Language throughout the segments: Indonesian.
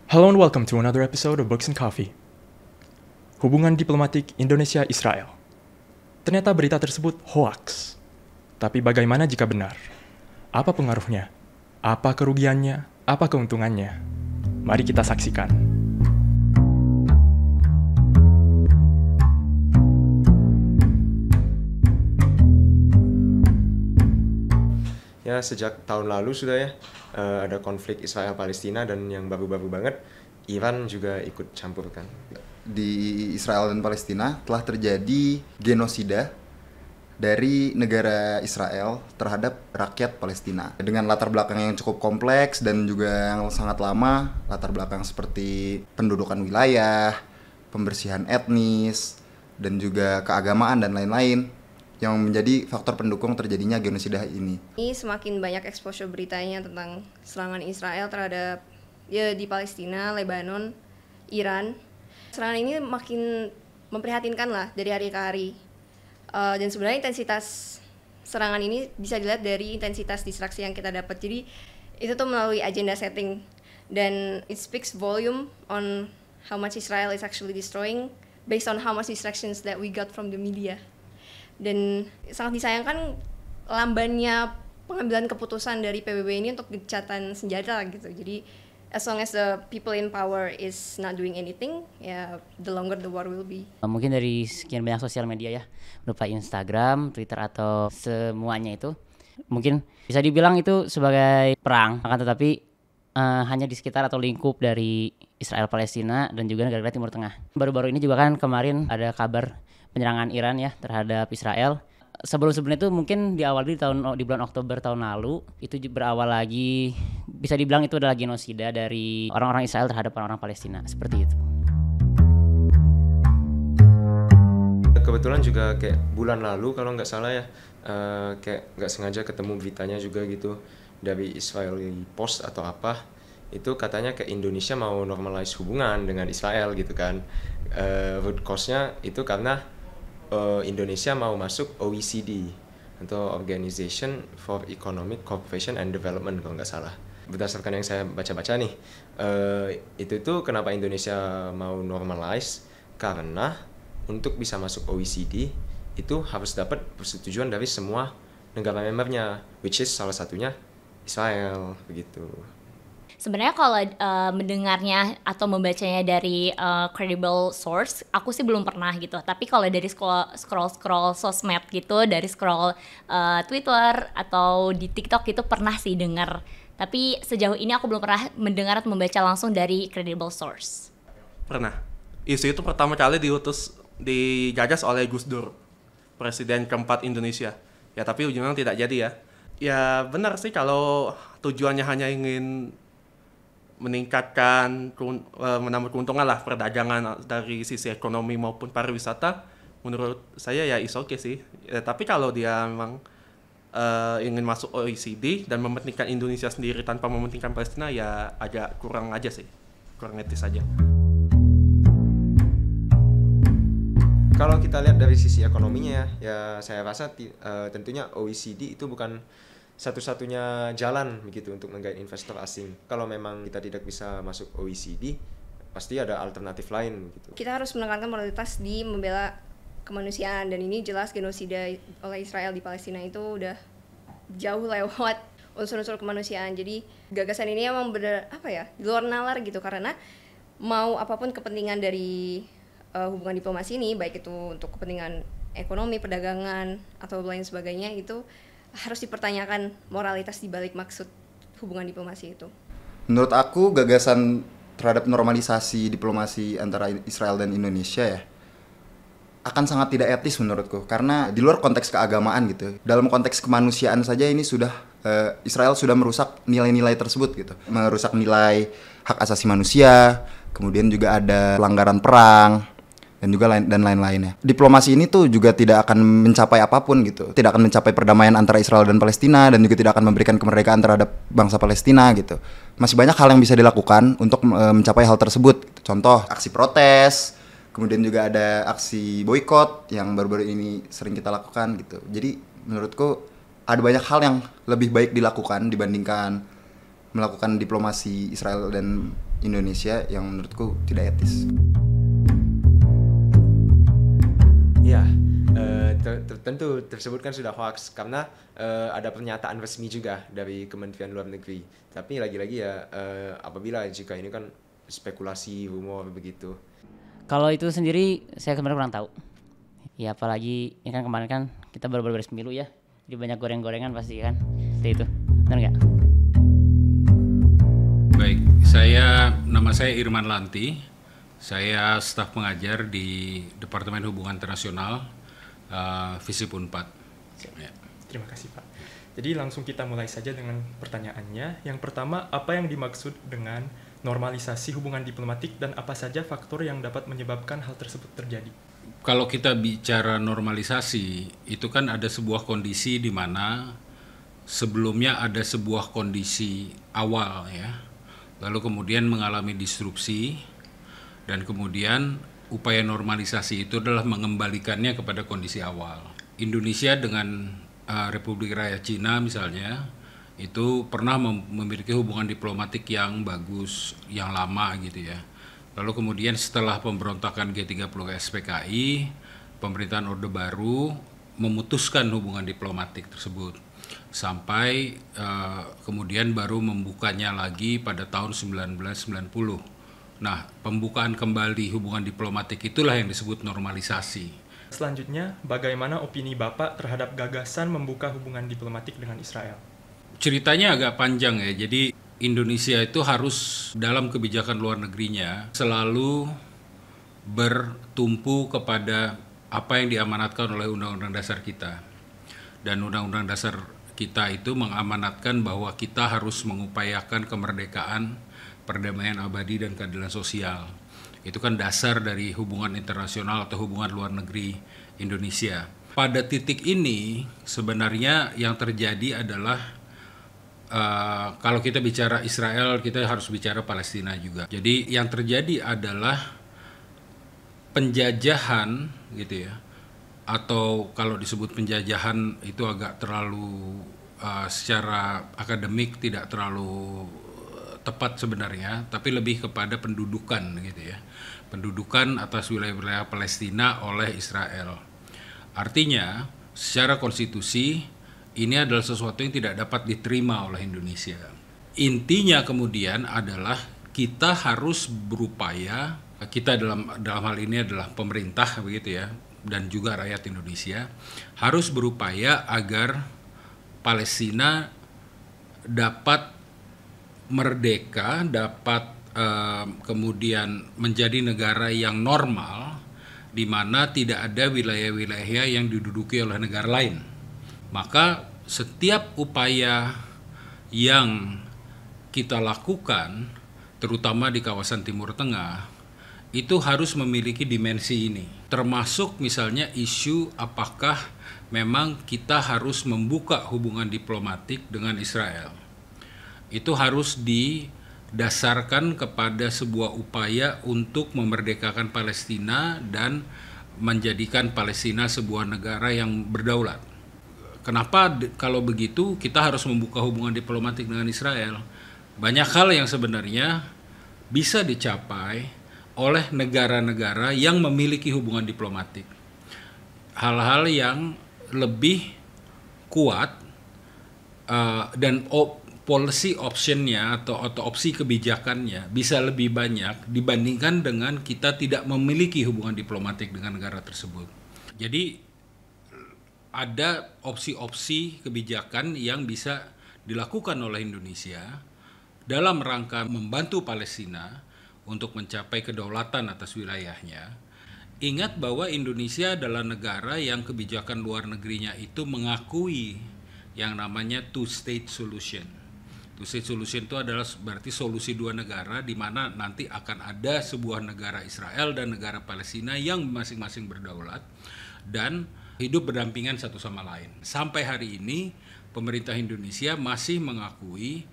Hello and welcome to another episode of Books and Coffee. Hubungan diplomatik Indonesia-Israel. Ternyata berita tersebut hoax. Tapi bagaimana jika benar? Apa pengaruhnya? Apa kerugiannya? Apa keuntungannya? Mari kita saksikan. Ya, sejak tahun lalu sudah ya ada konflik Israel-Palestina, dan yang baru-baru banget Iran juga ikut campur kan. Di Israel dan Palestina telah terjadi genosida dari negara Israel terhadap rakyat Palestina dengan latar belakang yang cukup kompleks dan juga yang sangat lama, latar belakang seperti pendudukan wilayah, pembersihan etnis, dan juga keagamaan dan lain-lain yang menjadi faktor pendukung terjadinya genosida ini. Ini semakin banyak exposure beritanya tentang serangan Israel terhadap di Palestina, Lebanon, Iran. Serangan ini makin memprihatinkan lah dari hari ke hari. Dan sebenarnya intensitas serangan ini bisa dilihat dari intensitas distraksi yang kita dapat. Jadi itu tuh melalui agenda setting, dan it speaks volume on how much Israel is actually destroying based on how much distractions that we got from the media. Dan sangat disayangkan lambannya pengambilan keputusan dari PBB ini untuk gencatan senjata gitu. Jadi as long as the people in power is not doing anything, ya the longer the war will be. Mungkin dari sekian banyak sosial media ya, berupa Instagram, Twitter, atau semuanya itu, mungkin bisa dibilang itu sebagai perang, akan tetapi hanya di sekitar atau lingkup dari Israel Palestina dan juga negara Timur Tengah. Baru-baru ini juga kan kemarin ada kabar penyerangan Iran ya terhadap Israel. Sebelumnya itu mungkin diawali di bulan Oktober tahun lalu, itu berawal lagi, bisa dibilang itu adalah genosida dari orang-orang Israel terhadap orang-orang Palestina, seperti itu. Kebetulan juga kayak bulan lalu kalau nggak salah ya, kayak nggak sengaja ketemu beritanya juga gitu dari Israeli Post atau apa, itu katanya kayak Indonesia mau normalize hubungan dengan Israel gitu kan. Root cause-nya itu karena Indonesia mau masuk OECD atau Organization for Economic Cooperation and Development kalau nggak salah. Berdasarkan yang saya baca-baca nih, itu tuh kenapa Indonesia mau normalize, karena untuk bisa masuk OECD itu harus dapat persetujuan dari semua negara membernya, which is salah satunya Israel begitu. Sebenarnya kalau mendengarnya atau membacanya dari credible source, aku sih belum pernah gitu. Tapi kalau dari scroll sosmed gitu, dari scroll Twitter atau di TikTok itu pernah sih dengar. Tapi sejauh ini aku belum pernah mendengar atau membaca langsung dari credible source. Pernah. Isu itu pertama kali digagas oleh Gus Dur, Presiden keempat Indonesia. Ya tapi ujungnya tidak jadi ya. Ya benar sih kalau tujuannya hanya ingin meningkatkan, menambah keuntungan lah perdagangan dari sisi ekonomi maupun pariwisata, menurut saya ya is okay sih. Tapi kalau dia memang ingin masuk OECD dan mementingkan Indonesia sendiri tanpa mementingkan Palestina, ya agak kurang aja sih, kurang etis aja. Kalau kita lihat dari sisi ekonominya ya saya rasa tentunya OECD itu bukan satu-satunya jalan begitu untuk menggait investor asing. Kalau memang kita tidak bisa masuk OECD, pasti ada alternatif lain gitu. Kita harus menekankan moralitas di membela kemanusiaan, dan ini jelas genosida oleh Israel di Palestina itu udah jauh lewat unsur-unsur kemanusiaan. Jadi gagasan ini emang bener di luar nalar gitu, karena mau apapun kepentingan dari hubungan diplomasi ini, baik itu untuk kepentingan ekonomi, perdagangan atau lain sebagainya, itu harus dipertanyakan moralitas di balik maksud hubungan diplomasi itu. Menurut aku gagasan terhadap normalisasi diplomasi antara Israel dan Indonesia ya akan sangat tidak etis menurutku, karena di luar konteks keagamaan gitu. Dalam konteks kemanusiaan saja ini sudah Israel sudah merusak nilai-nilai tersebut gitu. Merusak nilai hak asasi manusia, kemudian juga ada pelanggaran perang dan juga lain-lainnya. Diplomasi ini tuh juga tidak akan mencapai apapun gitu. Tidak akan mencapai perdamaian antara Israel dan Palestina, dan juga tidak akan memberikan kemerdekaan terhadap bangsa Palestina gitu. Masih banyak hal yang bisa dilakukan untuk mencapai hal tersebut. Contoh aksi protes, kemudian juga ada aksi boikot yang baru-baru ini sering kita lakukan gitu. Jadi menurutku ada banyak hal yang lebih baik dilakukan dibandingkan melakukan diplomasi Israel dan Indonesia yang menurutku tidak etis. Ya, tentu tersebut kan sudah hoax karena ada pernyataan resmi juga dari Kementerian Luar Negeri. Tapi lagi-lagi ya apabila jika ini kan spekulasi, rumor begitu. Kalau itu sendiri saya sebenarnya kurang tahu. Ya apalagi ini kan kemarin kan kita baru beres pemilu ya. Jadi banyak goreng-gorengan pasti kan. Seperti itu. Benar nggak? Baik, nama saya Irman Lanti. Saya staf pengajar di Departemen Hubungan Internasional FISIP Unpad. Ya. Terima kasih Pak. Jadi langsung kita mulai saja dengan pertanyaannya. Yang pertama, apa yang dimaksud dengan normalisasi hubungan diplomatik dan apa saja faktor yang dapat menyebabkan hal tersebut terjadi? Kalau kita bicara normalisasi, itu kan ada sebuah kondisi di mana sebelumnya ada sebuah kondisi awal ya, lalu kemudian mengalami disrupsi, dan kemudian upaya normalisasi itu adalah mengembalikannya kepada kondisi awal. Indonesia dengan Republik Rakyat Cina misalnya, itu pernah memiliki hubungan diplomatik yang bagus, yang lama gitu ya. Lalu kemudian setelah pemberontakan G30 SPKI, pemerintahan Orde Baru memutuskan hubungan diplomatik tersebut. Sampai kemudian baru membukanya lagi pada tahun 1990. Nah, pembukaan kembali hubungan diplomatik itulah yang disebut normalisasi. Selanjutnya, bagaimana opini Bapak terhadap gagasan membuka hubungan diplomatik dengan Israel? Ceritanya agak panjang ya, jadi Indonesia itu harus dalam kebijakan luar negerinya selalu bertumpu kepada apa yang diamanatkan oleh Undang-Undang Dasar kita. Dan Undang-Undang Dasar kita itu mengamanatkan bahwa kita harus mengupayakan kemerdekaan, perdamaian abadi dan keadilan sosial. Itu kan dasar dari hubungan internasional atau hubungan luar negeri Indonesia. Pada titik ini sebenarnya yang terjadi adalah kalau kita bicara Israel, kita harus bicara Palestina juga. Jadi yang terjadi adalah penjajahan gitu ya. Atau kalau disebut penjajahan itu agak terlalu secara akademik tidak terlalu tepat sebenarnya, tapi lebih kepada pendudukan gitu ya. Pendudukan atas wilayah-wilayah Palestina oleh Israel. Artinya, secara konstitusi ini adalah sesuatu yang tidak dapat diterima oleh Indonesia. Intinya kemudian adalah kita harus berupaya, kita dalam hal ini adalah pemerintah begitu ya, dan juga rakyat Indonesia harus berupaya agar Palestina dapat merdeka, dapat kemudian menjadi negara yang normal, di mana tidak ada wilayah-wilayah yang diduduki oleh negara lain. Maka setiap upaya yang kita lakukan, terutama di kawasan Timur Tengah, itu harus memiliki dimensi ini. Termasuk misalnya isu apakah memang kita harus membuka hubungan diplomatik dengan Israel. Itu harus didasarkan kepada sebuah upaya untuk memerdekakan Palestina dan menjadikan Palestina sebuah negara yang berdaulat. Kenapa kalau begitu kita harus membuka hubungan diplomatik dengan Israel? Banyak hal yang sebenarnya bisa dicapai oleh negara-negara yang memiliki hubungan diplomatik. Hal-hal yang lebih kuat dan policy optionnya atau opsi kebijakannya bisa lebih banyak dibandingkan dengan kita tidak memiliki hubungan diplomatik dengan negara tersebut. Jadi ada opsi-opsi kebijakan yang bisa dilakukan oleh Indonesia dalam rangka membantu Palestina untuk mencapai kedaulatan atas wilayahnya. Ingat bahwa Indonesia adalah negara yang kebijakan luar negerinya itu mengakui yang namanya two-state solution. Two-state solution itu adalah berarti solusi dua negara di mana nanti akan ada sebuah negara Israel dan negara Palestina yang masing-masing berdaulat dan hidup berdampingan satu sama lain. Sampai hari ini pemerintah Indonesia masih mengakui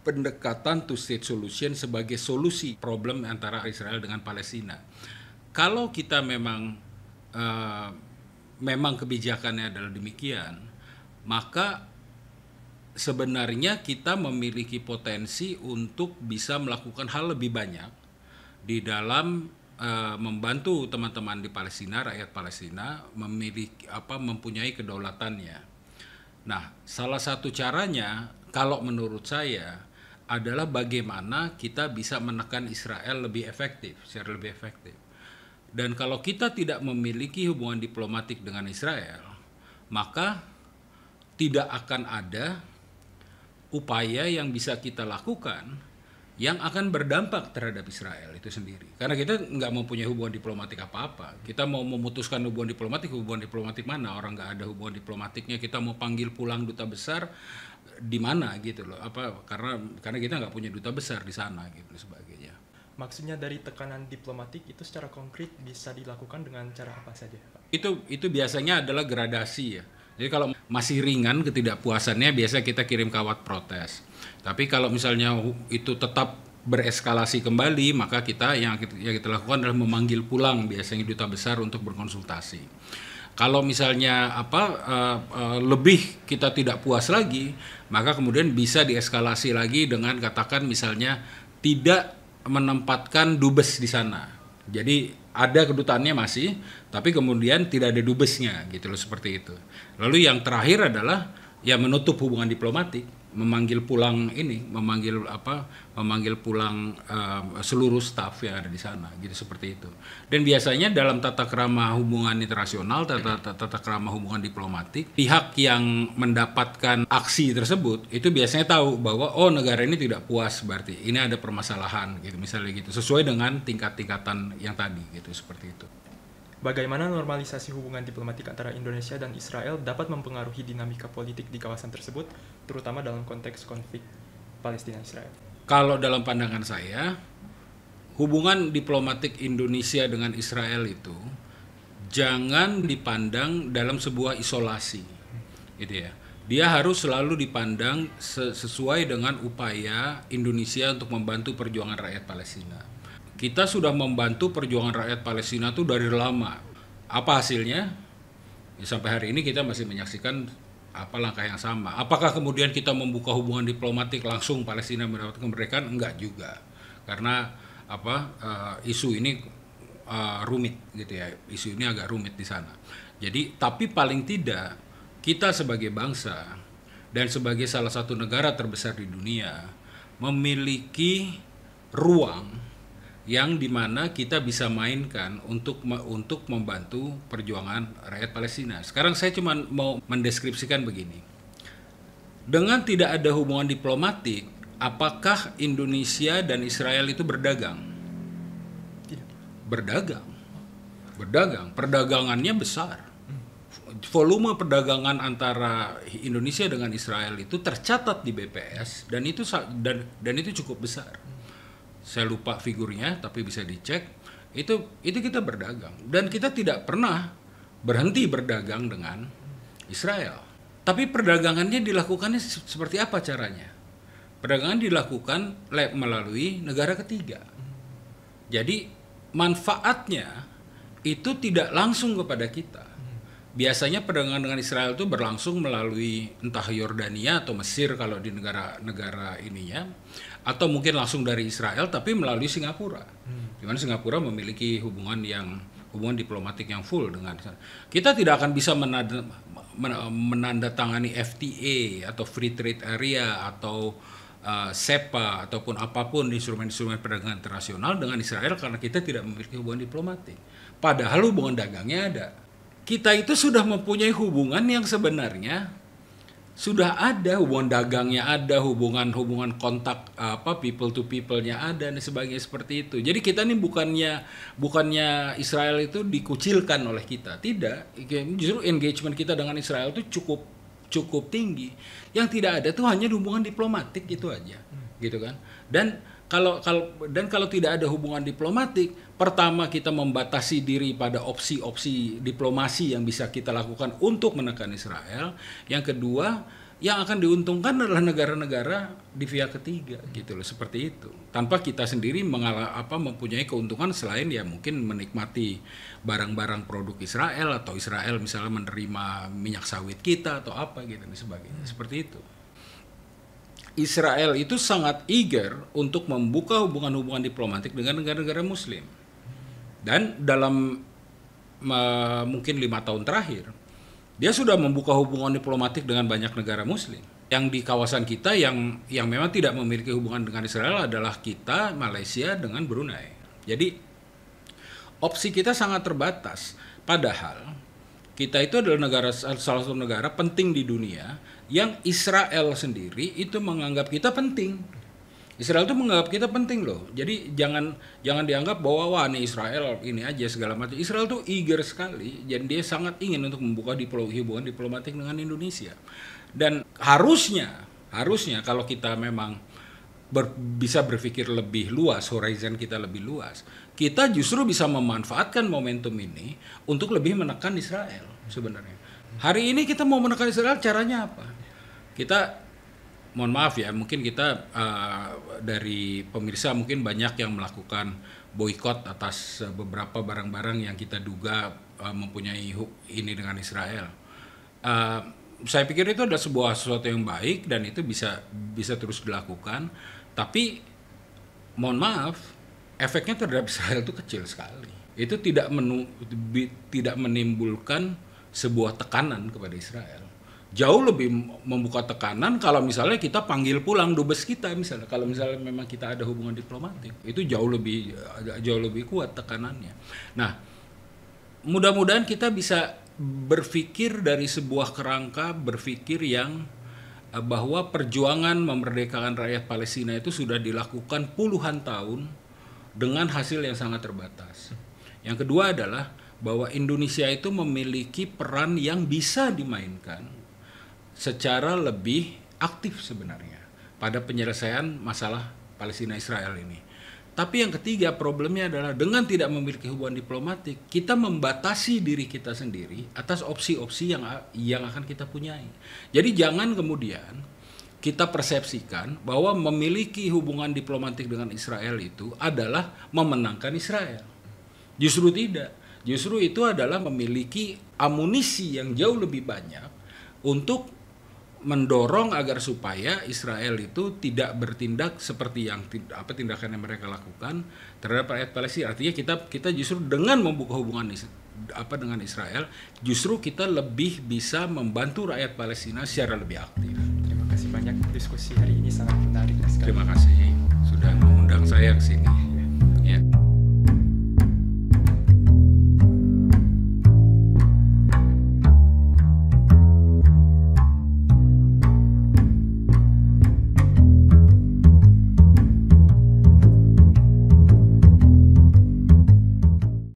pendekatan two-state solution sebagai solusi problem antara Israel dengan Palestina. Kalau kita memang kebijakannya adalah demikian, maka sebenarnya kita memiliki potensi untuk bisa melakukan hal lebih banyak di dalam membantu teman-teman di Palestina, rakyat Palestina mempunyai kedaulatannya. Nah, salah satu caranya kalau menurut saya adalah bagaimana kita bisa menekan Israel secara lebih efektif. Dan kalau kita tidak memiliki hubungan diplomatik dengan Israel, maka tidak akan ada upaya yang bisa kita lakukan yang akan berdampak terhadap Israel itu sendiri. Karena kita nggak mempunyai hubungan diplomatik apa-apa. Kita mau memutuskan hubungan diplomatik mana? Orang nggak ada hubungan diplomatiknya. Kita mau panggil pulang duta besar di mana gitu loh? Karena kita nggak punya duta besar di sana gitu sebagainya. Maksudnya dari tekanan diplomatik itu secara konkret bisa dilakukan dengan cara apa saja, Pak? Itu biasanya adalah gradasi ya. Jadi kalau masih ringan ketidakpuasannya biasa kita kirim kawat protes. Tapi kalau misalnya itu tetap bereskalasi kembali, maka yang kita lakukan adalah memanggil pulang biasanya duta besar untuk berkonsultasi. Kalau misalnya lebih kita tidak puas lagi, maka kemudian bisa dieskalasi lagi dengan katakan misalnya tidak menempatkan dubes di sana. Jadi ada kedutaannya masih, tapi kemudian tidak ada dubesnya gitu loh, seperti itu. Lalu yang terakhir adalah ya menutup hubungan diplomatik, memanggil pulang seluruh staf yang ada di sana gitu, seperti itu. Dan biasanya dalam tata krama hubungan internasional, tata krama hubungan diplomatik, pihak yang mendapatkan aksi tersebut itu biasanya tahu bahwa negara ini tidak puas, berarti ini ada permasalahan gitu, misalnya gitu, sesuai dengan tingkatan yang tadi gitu, seperti itu. Bagaimana normalisasi hubungan diplomatik antara Indonesia dan Israel dapat mempengaruhi dinamika politik di kawasan tersebut, terutama dalam konteks konflik Palestina-Israel? Kalau dalam pandangan saya, hubungan diplomatik Indonesia dengan Israel itu jangan dipandang dalam sebuah isolasi, gitu ya. Dia harus selalu dipandang sesuai dengan upaya Indonesia untuk membantu perjuangan rakyat Palestina. Kita sudah membantu perjuangan rakyat Palestina itu dari lama. Apa hasilnya? Ya, sampai hari ini kita masih menyaksikan langkah yang sama. Apakah kemudian kita membuka hubungan diplomatik langsung Palestina mendapat kemerdekaan? Enggak juga. Karena isu ini rumit gitu ya. Isu ini agak rumit di sana. Jadi tapi paling tidak kita sebagai bangsa dan sebagai salah satu negara terbesar di dunia memiliki ruang yang dimana kita bisa mainkan untuk membantu perjuangan rakyat Palestina. Sekarang saya cuma mau mendeskripsikan begini. Dengan tidak ada hubungan diplomatik, apakah Indonesia dan Israel itu berdagang? Tidak. Berdagang. Perdagangannya besar. Volume perdagangan antara Indonesia dengan Israel itu tercatat di BPS dan itu cukup besar. Saya lupa figurnya, tapi bisa dicek. Itu kita berdagang dan kita tidak pernah berhenti berdagang dengan Israel. Tapi perdagangannya dilakukannya seperti apa caranya? Perdagangan dilakukan melalui negara ketiga. Jadi manfaatnya itu tidak langsung kepada kita. Biasanya perdagangan dengan Israel itu berlangsung melalui entah Yordania atau Mesir kalau di negara ininya, atau mungkin langsung dari Israel tapi melalui Singapura. Di mana Singapura memiliki hubungan diplomatik yang full dengan Israel. Kita tidak akan bisa menandatangani FTA atau Free Trade Area atau SEPA ataupun apapun instrumen-instrumen perdagangan internasional dengan Israel karena kita tidak memiliki hubungan diplomatik. Padahal hubungan dagangnya ada. Kita itu sudah mempunyai hubungan yang sebenarnya sudah ada, hubungan dagangnya ada, hubungan kontak people to people-nya ada dan sebagainya seperti itu. Jadi kita ini bukannya Israel itu dikucilkan oleh kita, tidak. Justru engagement kita dengan Israel itu cukup tinggi. Yang tidak ada tuh hanya hubungan diplomatik itu aja, gitu kan. Dan kalau tidak ada hubungan diplomatik, pertama kita membatasi diri pada opsi-opsi diplomasi yang bisa kita lakukan untuk menekan Israel. Yang kedua, yang akan diuntungkan adalah negara-negara di pihak ketiga, gitu loh, seperti itu. Tanpa kita sendiri mempunyai keuntungan selain ya mungkin menikmati barang-barang produk Israel atau Israel misalnya menerima minyak sawit kita atau apa gitu dan sebagainya, seperti itu. Israel itu sangat eager untuk membuka hubungan-hubungan diplomatik dengan negara-negara Muslim. Dan dalam mungkin 5 tahun terakhir, dia sudah membuka hubungan diplomatik dengan banyak negara Muslim. Yang di kawasan kita yang memang tidak memiliki hubungan dengan Israel adalah kita, Malaysia, dengan Brunei. Jadi opsi kita sangat terbatas. Padahal kita itu adalah salah satu negara penting di dunia yang Israel sendiri itu menganggap kita penting. Israel itu menganggap kita penting loh. Jadi jangan dianggap bahwa wah nih Israel ini aja segala macam. Israel tuh eager sekali. Jadi dia sangat ingin untuk membuka hubungan diplomatik dengan Indonesia. Dan harusnya kalau kita memang bisa berpikir lebih luas, horizon kita lebih luas, kita justru bisa memanfaatkan momentum ini untuk lebih menekan Israel sebenarnya. Hari ini kita mau menekan Israel, caranya apa? Kita, mohon maaf ya, mungkin kita dari pemirsa mungkin banyak yang melakukan boikot atas beberapa barang-barang yang kita duga mempunyai ini dengan Israel. Saya pikir itu adalah sesuatu yang baik dan itu bisa terus dilakukan. Tapi mohon maaf, efeknya terhadap Israel itu kecil sekali. Itu tidak menimbulkan sebuah tekanan kepada Israel. Jauh lebih membuka tekanan kalau misalnya kita panggil pulang dubes kita misalnya. Kalau misalnya memang kita ada hubungan diplomatik, itu jauh lebih kuat tekanannya. Nah, mudah-mudahan kita bisa berpikir dari sebuah kerangka berpikir yang bahwa perjuangan memerdekakan rakyat Palestina itu sudah dilakukan puluhan tahun dengan hasil yang sangat terbatas. Yang kedua adalah bahwa Indonesia itu memiliki peran yang bisa dimainkan secara lebih aktif sebenarnya pada penyelesaian masalah Palestina-Israel ini. Tapi yang ketiga problemnya adalah dengan tidak memiliki hubungan diplomatik, kita membatasi diri kita sendiri atas opsi-opsi yang akan kita punyai. Jadi jangan kemudian kita persepsikan bahwa memiliki hubungan diplomatik dengan Israel itu adalah memenangkan Israel. Justru tidak. Justru itu adalah memiliki amunisi yang jauh lebih banyak untuk mendorong agar supaya Israel itu tidak bertindak seperti yang tindakan yang mereka lakukan terhadap rakyat Palestina. Artinya kita justru dengan membuka hubungan dengan Israel, justru kita lebih bisa membantu rakyat Palestina secara lebih aktif. Terima kasih banyak, diskusi hari ini sangat menarik sekali. Terima kasih.